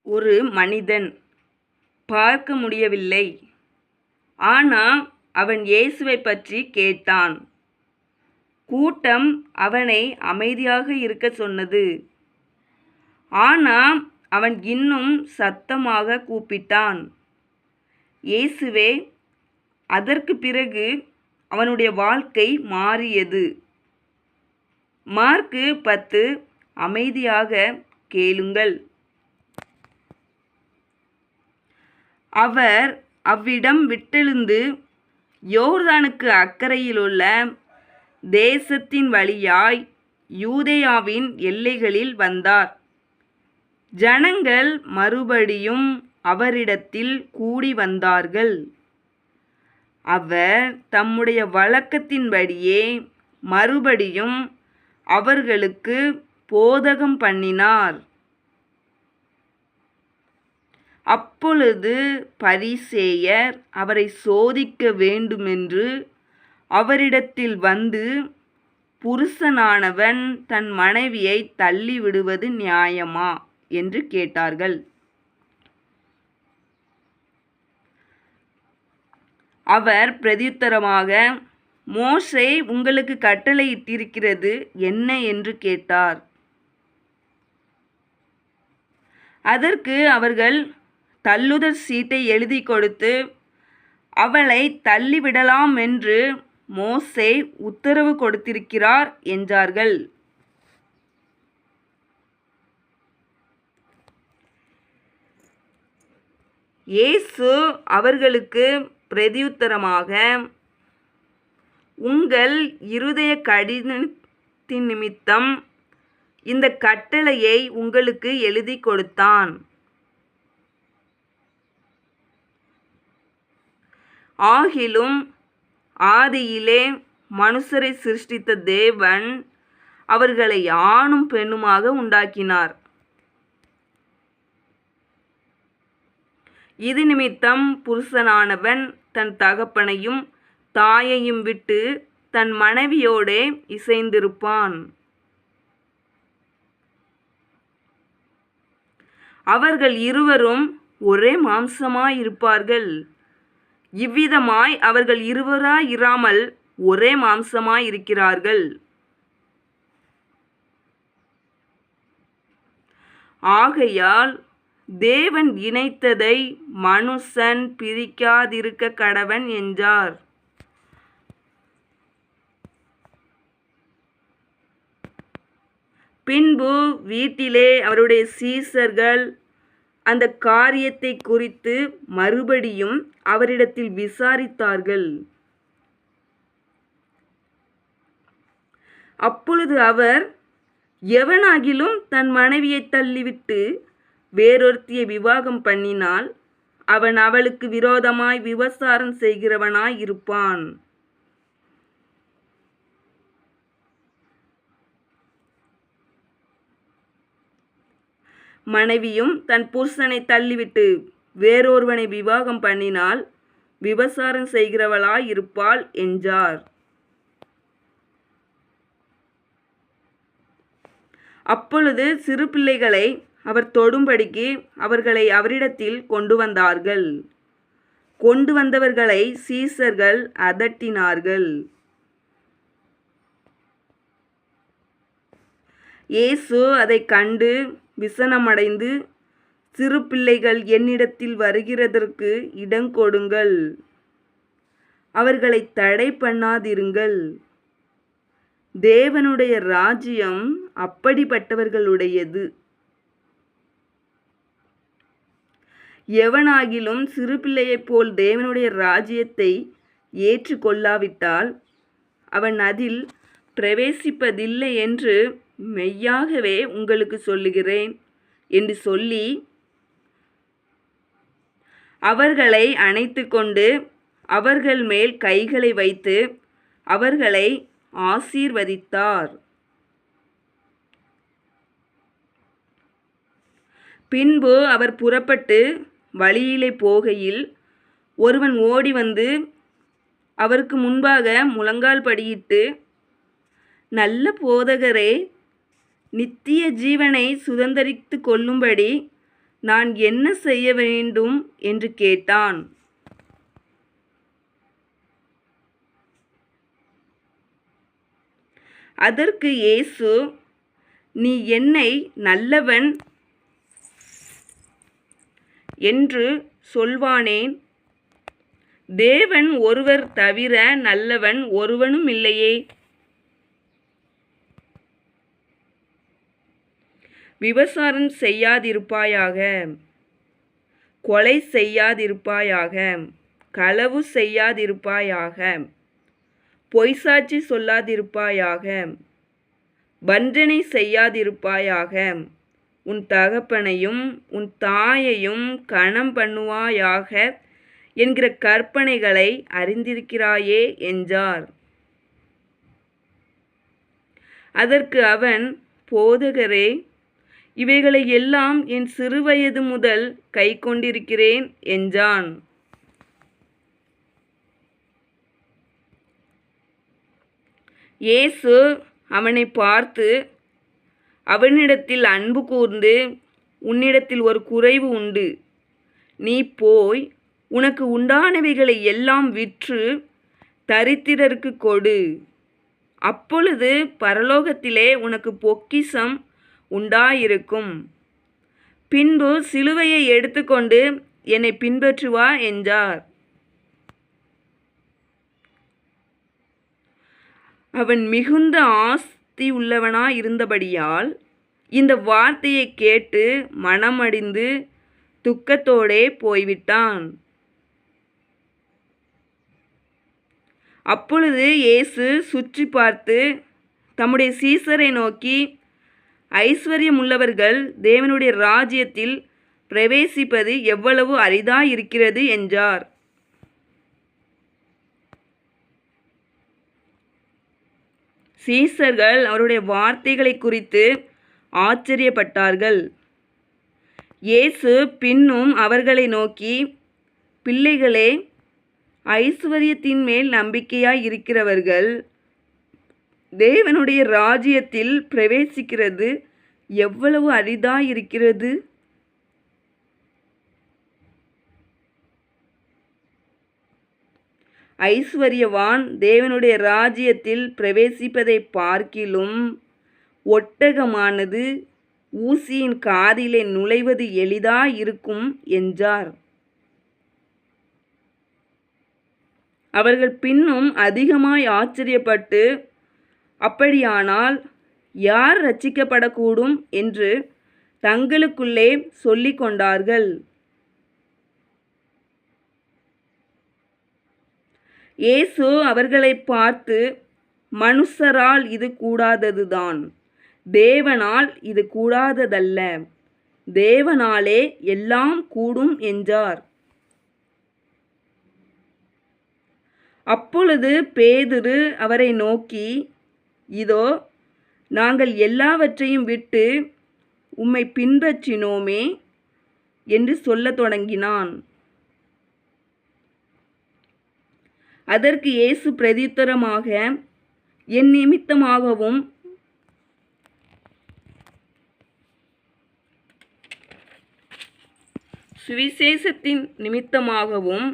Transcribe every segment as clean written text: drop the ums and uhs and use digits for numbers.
ஒரு மனிதன் பார்க்க முடியவில்லை. ஆனால் அவன் இயேசுவைப் பற்றி கேட்டான். கூட்டம் அவனை அமைதியாக இருக்கச் சொன்னது. ஆனால் அவன் இன்னும் சத்தமாக கூப்பிட்டான், இயேசுவே. அதற்குப் பிறகு அவனுடைய வாழ்க்கை மாறியது. மார்க்கு 10. அமைதியாக கேளுங்கள். அவர் அவ்விடம் விட்டெழுந்து யோர்தானுக்கு அக்கரையிலுள்ள தேசத்தின் வழியாய் யூதேயாவின் எல்லைகளில் வந்தார். ஜனங்கள் மறுபடியும் அவரிடத்தில் கூடி வந்தார்கள். அவர் தம்முடைய வழக்கத்தின்படியே மறுபடியும் அவர்களுக்கு போதகம் பண்ணினார். அப்பொழுது பரிசேயர் அவரை சோதிக்க வேண்டுமென்று அவரிடத்தில் வந்து, புருஷனானவன் தன் மனைவியை தள்ளிவிடுவது நியாயமா என்று கேட்டார்கள். அவர் பிரதியுத்தரமாக, மோசே உங்களுக்கு கட்டளையிட்டிருக்கிறது என்ன என்று கேட்டார். அதற்கு அவர்கள் தள்ளுதல் சீட்டை எழுதி கொடுத்து, அவளை தள்ளிவிடலாம் என்று மோசே உத்தரவு கொடுத்திருக்கிறார் என்றார்கள். இயேசு அவர்களுக்கு பிரதியுத்தரமாக, உங்கள் இருதய கடினத்தின் நிமித்தம் இந்த கட்டளையை உங்களுக்கு எழுதி கொடுத்தான். ஆகிலும் ஆதியிலே மனுஷரை சிருஷ்டித்த தேவன் அவர்களை ஆணும் பெண்ணுமாக உண்டாக்கினார். இது நிமித்தம் புருஷனானவன் தன் தகப்பனையும் தாயையும் விட்டு தன் மனைவியோடே இசைந்திருப்பான். அவர்கள் இருவரும் ஒரே மாம்சமாயிருப்பார்கள். இவ்விதமாய் அவர்கள் இருவராயிராமல் ஒரே மாம்சமாயிருக்கிறார்கள். ஆகையால் தேவன் இணைத்ததை மனுஷன் பிரிக்காதிருக்க கடவன் என்றார். பின்பு வீட்டிலே அவருடைய சீஷர்கள் அந்த காரியத்தை குறித்து மறுபடியும் அவரிடத்தில் விசாரித்தார்கள். அப்பொழுது அவர், எவனாகிலும் தன் மனைவியை தள்ளிவிட்டு வேறொருத்தியை விவாகம் பண்ணினால் அவன் அவளுக்கு விரோதமாய் விபசாரம் செய்கிறவனாய் இருப்பான். மனைவியும் தன் புருஷனை தள்ளிவிட்டு வேறொருவனை விவாகம் பண்ணினால் விபசாரம் செய்கிறவளாய் இருப்பாள் என்றார். அப்பொழுது சிறு பிள்ளைகளை அவர் தொடும்படிக்கு அவர்களை அவரிடத்தில் கொண்டு வந்தார்கள். கொண்டு வந்தவர்களை சீஷர்கள் அதட்டினார்கள். இயேசு அதை கண்டு விசனமடைந்து, சிறு பிள்ளைகள் என்னிடத்தில் வருகிறதற்கு இடங்கொடுங்கள், அவர்களை தடை பண்ணாதிருங்கள். தேவனுடைய ராஜ்யம் அப்படிப்பட்டவர்களுடையது. எவனாகிலும் சிறு பிள்ளையைப் போல் தேவனுடைய ராஜ்யத்தை ஏற்றுக்கொள்ளாவிட்டால் அவன் அதில் பிரவேசிப்பதில்லை என்று மெய்யாகவே உங்களுக்கு சொல்லுகிறேன் என்று சொல்லி அவர்களை அணைத்து கொண்டு அவர்கள் மேல் கைகளை வைத்து அவர்களை ஆசீர்வதித்தார். பின்பு அவர் புறப்பட்டு வழியிலே போகையில் ஒருவன் ஓடி வந்து அவருக்கு முன்பாக முழங்கால் படியிட்டு, நல்ல போதகரே, நித்திய ஜீவனை சுதந்தரித்து கொள்ளும்படி நான் என்ன செய்ய வேண்டும் என்று கேட்டான். அதற்கு இயேசு, நீ என்னை நல்லவன் என்று சொல்வானேன்? தேவன் ஒருவர் தவிர நல்லவன் ஒருவனும் இல்லையே. விபசாரம் செய்யாதிருப்பாயாக, கொலை செய்யாதிருப்பாயாக, களவு செய்யாதிருப்பாயாக, பொய்சாட்சி சொல்லாதிருப்பாயாக, வஞ்சனை செய்யாதிருப்பாயாக, உன் தகப்பனையும் உன் தாயையும் கனம் பண்ணுவாயாக என்கிற கற்பனைகளை அறிந்திருக்கிறாயே என்றார். அதற்கு அவன், போதகரே, இவைகளை எல்லாம் என் சிறுவயது முதல் கைக்கொண்டிருக்கிறேன் என்றான். இயேசு அவனை பார்த்து அவனிடத்தில் அன்பு கூர்ந்து, உன்னிடத்தில் ஒரு குறைவு உண்டு. நீ போய் உனக்கு உண்டானவைகளை எல்லாம் விற்று தரித்திரருக்கு கொடு. அப்பொழுது பரலோகத்திலே உனக்கு பொக்கிஷம் உண்டாயிருக்கும். பின்பு சிலுவையை எடுத்துக்கொண்டு என்னை பின்பற்றி வா என்றார். அவன் மிகுந்த ஆஸ்தி உள்ளவனாயிருந்தபடியால் இந்த வார்த்தையை கேட்டு மனமடிந்து துக்கத்தோடே போய்விட்டான். அப்பொழுது இயேசு சுற்றி பார்த்து தம்முடைய சீசரை நோக்கி, ஐஸ்வர்யமுள்ளவர்கள் தேவனுடைய ராஜ்யத்தில் பிரவேசிப்பது எவ்வளவு அரிதாயிருக்கிறது என்றார். சீசர்கள் அவருடைய வார்த்தைகளை குறித்து ஆச்சரியப்பட்டார்கள். இயேசு பின்னும் அவர்களை நோக்கி, பிள்ளைகளே, ஐஸ்வர்யத்தின் மேல் நம்பிக்கையாய் இருக்கிறவர்கள் தேவனுடைய ராஜ்யத்தில் பிரவேசிக்கிறது எவ்வளவு அரிதாயிருக்கிறது. ஐஸ்வர்யவான் தேவனுடைய ராஜ்யத்தில் பிரவேசிப்பதை பார்க்கிலும் ஒட்டகமானது ஊசியின் காதிலே நுழைவது எளிதாயிருக்கும் என்றார். அவர்கள் பின்னும் அதிகமாய் ஆச்சரியப்பட்டு, அப்படியானால் யார் ரட்சிக்கப்படக்கூடும் என்று தங்களுக்குள்ளே சொல்லிக் கொண்டார்கள். இயேசு அவர்களை பார்த்து, மனுஷரால் இது கூடாததுதான், தேவனால் இது கூடாததல்ல. தேவனாலே எல்லாம் கூடும் என்றார். அப்பொழுது பேதுரு அவரை நோக்கி, இதோ, நாங்கள் எல்லாவற்றையும் விட்டு உம்மை பின்பற்றினோமே என்று சொல்லத் தொடங்கினான். அதற்கு இயேசு பிரதியுத்தரமாக, என் நிமித்தமாகவும் சுவிசேஷத்தின் நிமித்தமாகவும்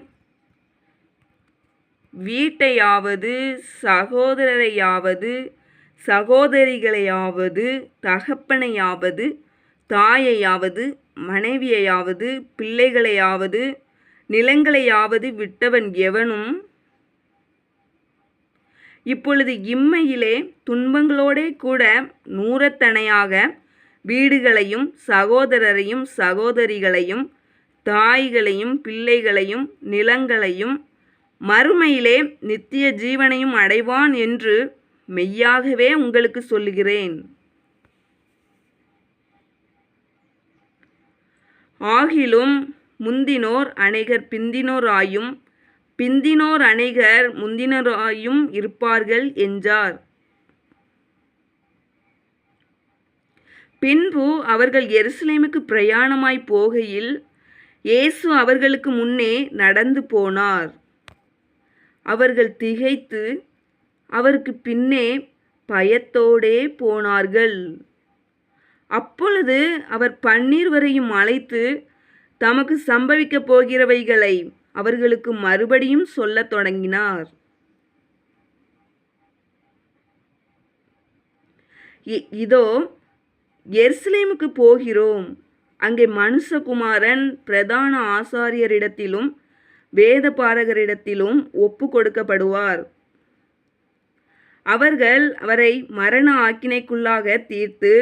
வீட்டையாவது சகோதரரையாவது சகோதரிகளையாவது தகப்பனையாவது தாயையாவது மனைவியையாவது பிள்ளைகளையாவது நிலங்களையாவது விட்டவன் எவனும் இப்பொழுது இம்மையிலே துன்பங்களோடே கூட நூறத்தனையாக வீடுகளையும் சகோதரரையும் சகோதரிகளையும் தாய்களையும் பிள்ளைகளையும் நிலங்களையும் மறுமையிலே நித்திய ஜீவனையும் அடைவான் என்று மெய்யாகவே உங்களுக்கு சொல்லுகிறேன். ஆகிலும் முந்தினோர் அநேகர் பிந்தினோராயும் பிந்தினோர் அநேகர் முந்தினோராயும் இருப்பார்கள் என்றார். பின்பு அவர்கள் எருசலேமுக்கு பிரயாணமாய் போகையில் இயேசு அவர்களுக்கு முன்னே நடந்து போனார். அவர்கள் திகைத்து அவருக்கு பின்னே பயத்தோடே போனார்கள். அப்பொழுது அவர் 12 அழைத்து தமக்கு சம்பவிக்கப் போகிறவைகளை அவர்களுக்கு மறுபடியும் சொல்லத் தொடங்கினார். இதோ எருசலேமுக்கு போகிறோம். அங்கே மனுஷகுமாரன் பிரதான ஆசாரியரிடத்திலும் வேதபாரகரிடத்திலும் ஒப்பு கொடுக்கப்படுவார். அவர்கள் அவரை மரண ஆக்கினைக்குள்ளாக தீர்த்து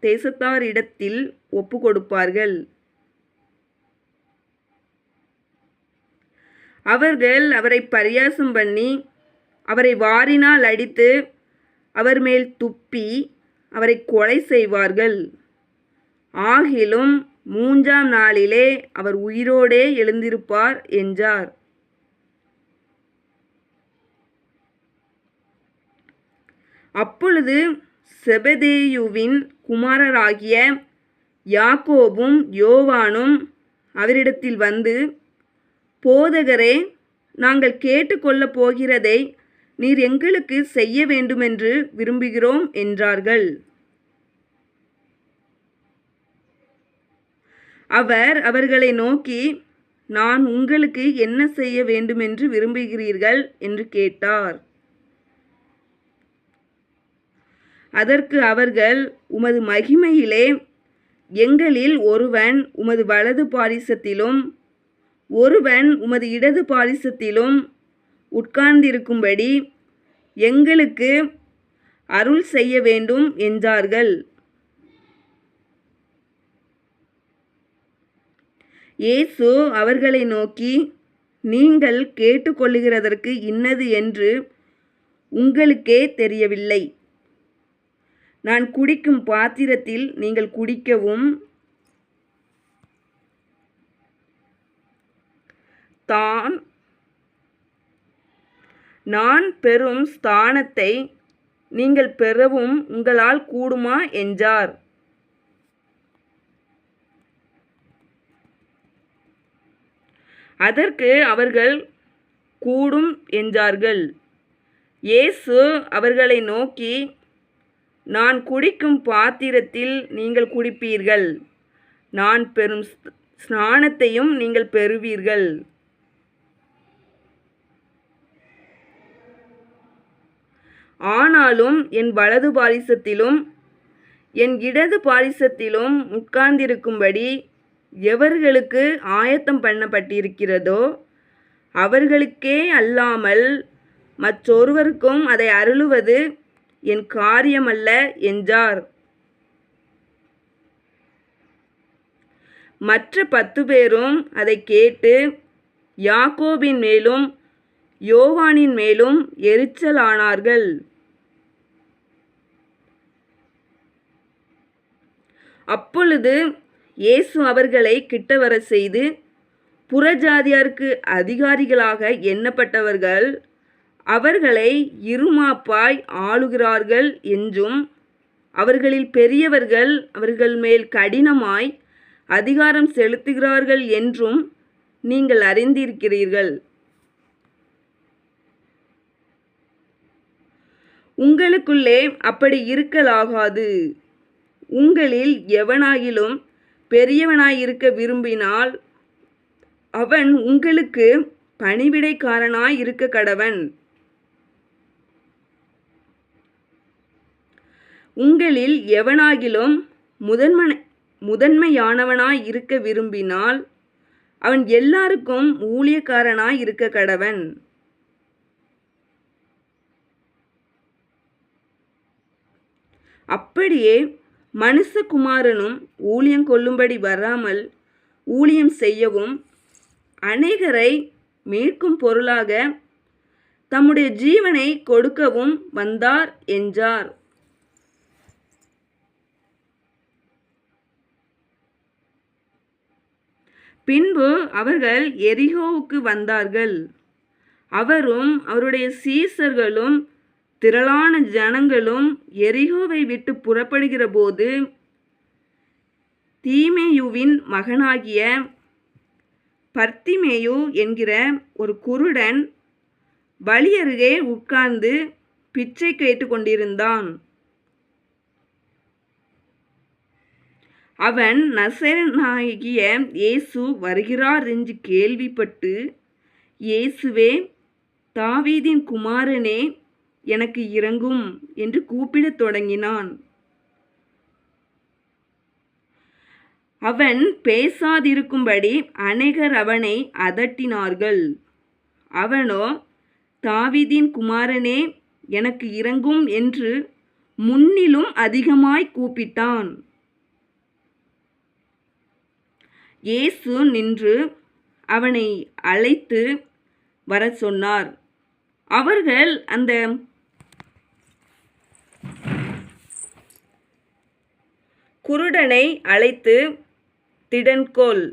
தேசத்தாரிடத்தில் ஒப்பு கொடுப்பார்கள். அவர்கள் அவரை பரியாசம் பண்ணி அவரை வாரினால் அடித்து அவர் மேல் துப்பி அவரை கொலை செய்வார்கள். ஆகிலும் 3ஆம் நாளிலே அவர் உயிரோடே எழுந்திருப்பார் என்றார். அப்பொழுது செபதேயுவின் குமாரராகிய யாக்கோபும் யோவானும் அவரிடத்தில் வந்து, போதகரே, நாங்கள் கேட்டுக்கொள்ளப் போகிறதை நீர் எங்களுக்கு செய்ய வேண்டுமென்று விரும்புகிறோம் என்றார்கள். அவர் அவர்களை நோக்கி, நான் உங்களுக்கு என்ன செய்ய வேண்டுமென்று விரும்புகிறீர்கள் என்று கேட்டார். அதற்கு அவர்கள், உமது மகிமையிலே எங்களில் ஒருவன் உமது வலது பாரிசத்திலும் ஒருவன் உமது இடது பாரிசத்திலும் உட்கார்ந்திருக்கும்படி எங்களுக்கு அருள் செய்ய வேண்டும் என்றார்கள். இயேசு அவர்களை நோக்கி, நீங்கள் கேட்டுக்கொள்ளுகிறதற்கு இன்னது என்று உங்களுக்கே தெரியவில்லை. நான் குடிக்கும் பாத்திரத்தில் நீங்கள் குடிக்கவும் நான் பெறும் ஸ்தானத்தை நீங்கள் பெறவும் உங்களால் கூடுமா என்றார். அதற்கு அவர்கள் கூடும் என்றார்கள். இயேசு அவர்களை நோக்கி, நான் குடிக்கும் பாத்திரத்தில் நீங்கள் குடிப்பீர்கள், நான் பெறும் ஸ்நானத்தையும் நீங்கள் பெறுவீர்கள். ஆனாலும் என் வலது பாரிசத்திலும் என் இடது பாரிசத்திலும் உட்கார்ந்திருக்கும்படி எவர்களுக்கு ஆயத்தம் பண்ணப்பட்டிருக்கிறதோ அவர்களுக்கே அல்லாமல் மற்றொருவருக்கும் அதை அருளுவது என் காரியமல்ல என்றார். மற்ற 10 பேரும் அதை கேட்டு யாக்கோபின் மேலும் யோவானின் மேலும் எரிச்சலானார்கள். அப்பொழுது இயேசு அவர்களை கிட்டவர செய்து, புறஜாதியாருக்கு அதிகாரிகளாக எண்ணப்பட்டவர்கள் அவர்களை இருமாப்பாய் ஆளுகிறார்கள் என்றும் அவர்களில் பெரியவர்கள் அவர்கள் மேல் கடினமாய் அதிகாரம் செலுத்துகிறார்கள் என்றும் நீங்கள் அறிந்திருக்கிறீர்கள். உங்களுக்குள்ளே அப்படி இருக்கலாகாது. உங்களில் எவனாகிலும் பெரியவனாயிருக்க விரும்பினால் அவன் உங்களுக்கு பணிவிடைக்காரனாய் இருக்க கடவன். உங்களில் எவனாகிலும் முதன்மையானவனாய் இருக்க விரும்பினால் அவன் எல்லாருக்கும் ஊழியக்காரனாய் இருக்க கடவன். அப்படியே மனுஷகுமாரனும் ஊழியம் கொள்ளும்படி வராமல் ஊழியம் செய்யவும் அநேகரை மீட்கும் பொருளாக தம்முடைய ஜீவனை கொடுக்கவும் வந்தார் என்றார். பின்பு அவர்கள் எரிகோவுக்கு வந்தார்கள். அவரும் அவருடைய சீசர்களும் திரளான ஜனங்களும் எரிகோவை விட்டு புறப்படுகிற போது தீமேயுவின் மகனாகிய பர்த்திமேயு என்கிற ஒரு குருடன் வழியருகே உட்கார்ந்து பிச்சை கேட்டு கொண்டிருந்தான். அவன் நசரேயனாகிய இயேசு வருகிறார் என்று கேள்விப்பட்டு, இயேசுவே, தாவீதின் குமாரனே, எனக்கு இரங்கும் என்று கூப்பிடத் தொடங்கினான். அவன் பேசாதிருக்கும்படி அநேகர் அவனை அதட்டினார்கள். அவனோ, தாவீதின் குமாரனே, எனக்கு இரங்கும் என்று முன்னிலும் அதிகமாய் கூப்பிட்டான். இயேசு நின்று அவனை அழைத்து வரச் சொன்னார். அவர்கள் அந்த குருடனை அழைத்து, திடன்கொள்,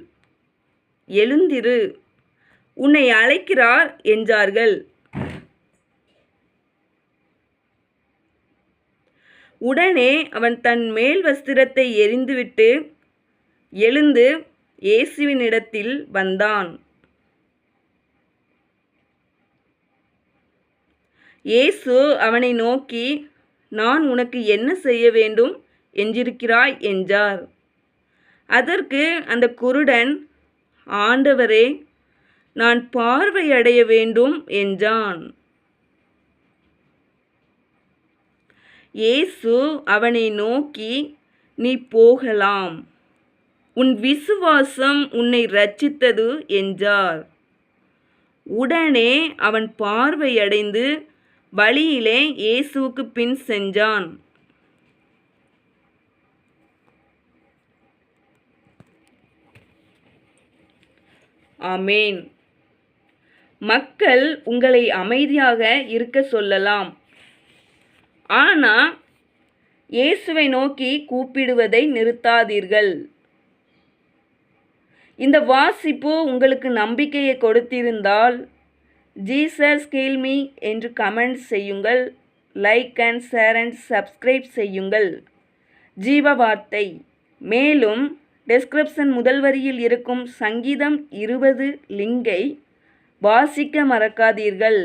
எழுந்திரு, உன்னை அழைக்கிறார் என்றார்கள். உடனே அவன் தன் மேல் வஸ்திரத்தை எறிந்துவிட்டு எழுந்து இயேசுவினிடத்தில் வந்தான். இயேசு அவனை நோக்கி, நான் உனக்கு என்ன செய்ய வேண்டும் என்றிருக்கிறாய் என்றார். அதற்கு அந்த குருடன், ஆண்டவரே, நான் பார்வையடைய வேண்டும் என்றான். இயேசு அவனை நோக்கி, நீ போகலாம், உன் விசுவாசம் உன்னை இரட்சித்தது என்றார். உடனே அவன் பார்வையடைந்து வழியிலே இயேசுவுக்கு பின் சென்றான். ஆமென். மக்கள் உங்களை அமைதியாக இருக்க சொல்லலாம். ஆனால் இயேசுவை நோக்கி கூப்பிடுவதை நிறுத்தாதீர்கள். இந்த வாசிப்பு உங்களுக்கு நம்பிக்கையை கொடுத்திருந்தால், ஜீசஸ் ஹீல் மீ என்று கமெண்ட் செய்யுங்கள். Like and share and subscribe செய்யுங்கள். ஜீவ வார்த்தை. மேலும் டெஸ்கிரிப்ஷன் முதல் வரியில் இருக்கும் சங்கீதம் 20 லிங்கை வாசிக்க மறக்காதீர்கள்.